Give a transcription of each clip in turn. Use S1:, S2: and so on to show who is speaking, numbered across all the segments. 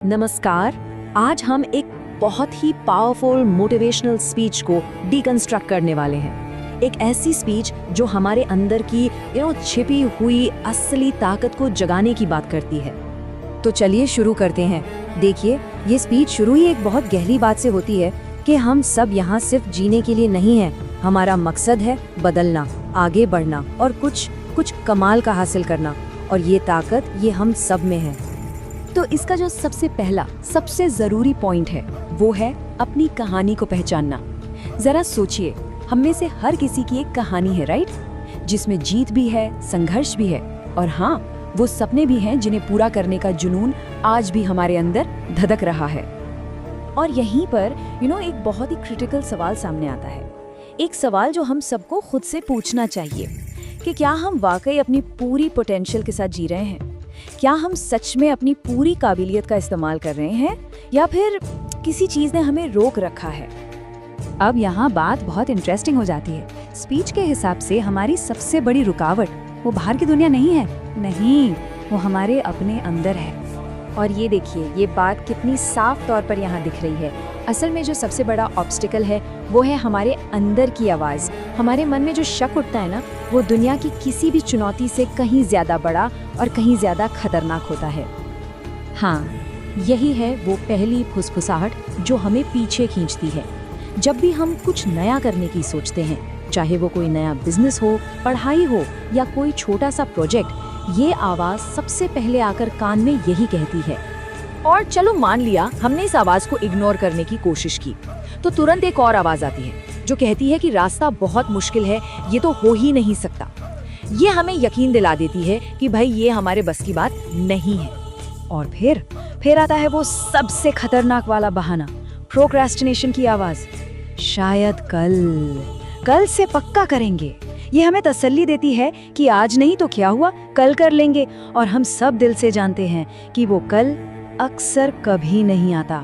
S1: नमस्कार। आज हम एक बहुत ही पावरफुल मोटिवेशनल स्पीच को डिकंस्ट्रक्ट करने वाले हैं। एक ऐसी स्पीच जो हमारे अंदर की छिपी हुई असली ताकत को जगाने की बात करती है। तो चलिए शुरू करते हैं। देखिए, ये स्पीच शुरू ही एक बहुत गहरी बात से होती है कि हम सब यहाँ सिर्फ जीने के लिए नहीं हैं। हमारा मकसद है बदलना, आगे बढ़ना और कुछ कमाल का हासिल करना, और ये ताकत ये हम सब में है। तो इसका जो सबसे पहला सबसे जरूरी पॉइंट है वो है अपनी कहानी को पहचानना। जरा सोचिए, हम में से हर किसी की एक कहानी है, राइट? जिसमें जीत भी है, संघर्ष भी है, और हाँ, वो सपने भी हैं जिन्हें पूरा करने का जुनून आज भी हमारे अंदर धधक रहा है। और यहीं पर एक बहुत ही क्रिटिकल सवाल सामने आता है। एक सवाल जो हम सबको खुद से पूछना चाहिए कि क्या हम वाकई अपनी पूरी पोटेंशियल के साथ जी रहे हैं? क्या हम सच में अपनी पूरी काबिलियत का इस्तेमाल कर रहे हैं, या फिर किसी चीज ने हमें रोक रखा है? अब यहाँ बात बहुत इंटरेस्टिंग हो जाती है। स्पीच के हिसाब से हमारी सबसे बड़ी रुकावट वो बाहर की दुनिया नहीं है, नहीं, वो हमारे अपने अंदर है। और ये देखिए, ये बात कितनी साफ तौर पर यहाँ दिख रही है। असल में जो सबसे बड़ा ऑब्स्टिकल है वो है हमारे अंदर की आवाज़। हमारे मन में जो शक उठता है ना, वो दुनिया की किसी भी चुनौती से कहीं ज़्यादा बड़ा और कहीं ज़्यादा खतरनाक होता है। हाँ, यही है वो पहली फुसफुसाहट जो हमें पीछे खींचती है। जब भी हम कुछ नया करने की सोचते हैं, चाहे वो कोई नया बिजनेस हो, पढ़ाई हो या कोई छोटा सा प्रोजेक्ट, ये आवाज़ सबसे पहले आकर कान में यही कहती है। और चलो मान लिया हमने इस आवाज़ को इग्नोर करने की कोशिश की, तो तुरंत एक और आवाज़ आती है जो कहती है कि रास्ता बहुत मुश्किल है, ये तो हो ही नहीं सकता। ये हमें यकीन दिला देती है कि भाई ये हमारे बस की बात नहीं है। और फिर आता है वो सबसे खतरनाक वाला बहाना, प्रोक्रेस्टिनेशन की आवाज़। शायद कल से पक्का करेंगे। ये हमें तसल्ली देती है कि आज नहीं तो क्या हुआ, कल कर लेंगे। और हम सब दिल से जानते हैं कि वो कल अक्सर कभी नहीं आता।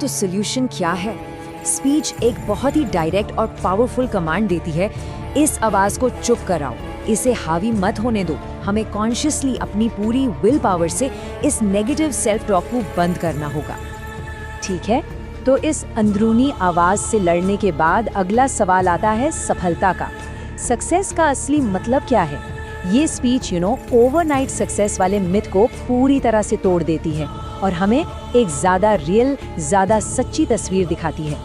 S1: तो सॉल्यूशन क्या है? स्पीच एक बहुत ही डायरेक्ट और पावरफुल कमांड देती है, इस आवाज को चुप कराओ, इसे हावी मत होने दो। हमें कॉन्शियसली अपनी पूरी विल पावर से इस नेगेटिव सेल्फ टॉक को बंद करना होगा। ठीक है, तो इस अंदरूनी आवाज से लड़ने के बाद अगला सवाल आता है सफलता का। सक्सेस का असली मतलब क्या है? ये स्पीच ओवरनाइट सक्सेस वाले मिथ को पूरी तरह से तोड़ देती है और हमें एक ज़्यादा रियल, ज़्यादा सच्ची तस्वीर दिखाती है।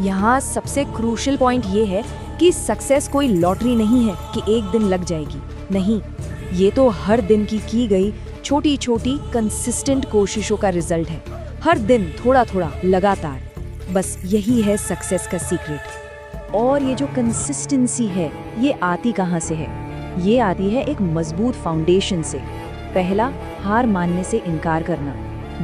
S1: यहाँ सबसे क्रूशियल पॉइंट ये है कि सक्सेस कोई लॉटरी नहीं है कि एक दिन लग जाएगी। नहीं, ये तो हर दिन की गई छोटी छोटी कंसिस्टेंट कोशिशों का रिजल्ट है। हर दिन थोड़ा थोड़ा, लगातार। बस यही है सक्सेस का सीक्रेट। और ये जो कंसिस्टेंसी है, ये आती कहाँ से है? ये आती है एक मजबूत फाउंडेशन से। पहला, हार मानने से इनकार करना।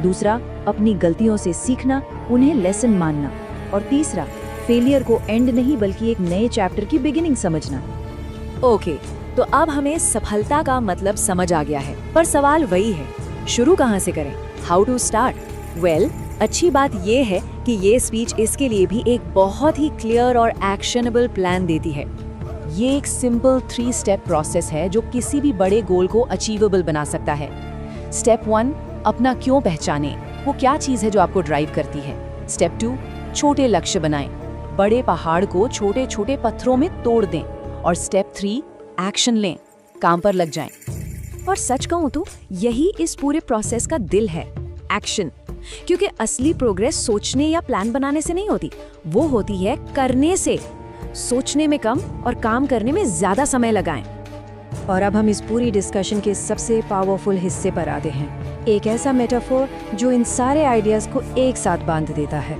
S1: दूसरा, अपनी गलतियों से सीखना, उन्हें लेसन मानना। और तीसरा, फेलियर को एंड नहीं बल्कि एक नए चैप्टर की बिगिनिंग समझना। ओके, तो अब हमें सफलता का मतलब समझ आ गया है, पर सवाल वही है, शुरू कहाँ से करें? How to start? वेल, अच्छी बात ये है कि ये स्पीच इसके लिए भी एक बहुत ही क्लियर और एक्शनेबल प्लान देती है। ये एक सिंपल 3 स्टेप प्रोसेस है जो किसी भी बड़े गोल को अचीवेबल बना सकता है। स्टेप 1, अपना क्यों पहचानें, वो क्या चीज़ है जो आपको ड्राइव करती है। स्टेप 2, छोटे लक्ष्य बनाएं, बड़े पहाड़ को छोटे छोटे पत्थरों में तोड़ दें। और स्टेप 3, एक्शन लें, काम पर लग जाएं। और सच कहूँ तो यही इस पूरे प्रोसेस का दिल है, एक्शन। क्योंकि असली प्रोग्रेस सोचने या प्लान बनाने से नहीं होती, वो होती है करने से। सोचने में कम और काम करने में ज्यादा समय लगाएं। और अब हम इस पूरी डिस्कशन के सबसे पावरफुल हिस्से पर आते हैं, एक ऐसा मेटाफोर जो इन सारे आइडियाज को एक साथ बांध देता है।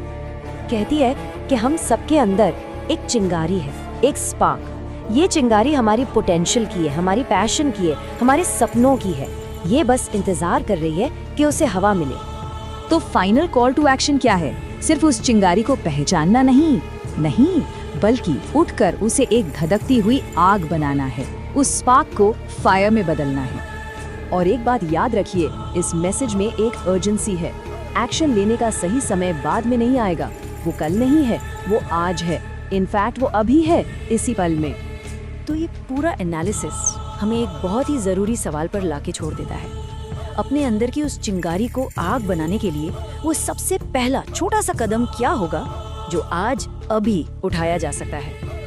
S1: कहती है कि हम सबके अंदर एक चिंगारी है, एक स्पार्क। ये चिंगारी हमारी पोटेंशियल की है, हमारी पैशन की है, हमारे सपनों की है। ये बस इंतजार कर रही है कि उसे हवा मिले। तो फाइनल कॉल टू एक्शन क्या है? सिर्फ उस चिंगारी को पहचानना नहीं, बल्कि उठकर उसे एक धधकती हुई आग बनाना है, उस स्पार्क को फायर में बदलना है। और एक बात याद रखिए, इस मैसेज में एक अर्जेंसी है। एक्शन लेने का सही समय बाद में नहीं आएगा, वो कल नहीं है, वो आज है। इनफैक्ट वो अभी है, इसी पल में। तो ये पूरा एनालिसिस हमें एक बहुत ही जरूरी सवाल पर लाके छोड़ देता है। अपने अंदर की उस चिंगारी को आग बनाने के लिए वो सबसे पहला छोटा सा कदम क्या होगा जो आज अभी उठाया जा सकता है?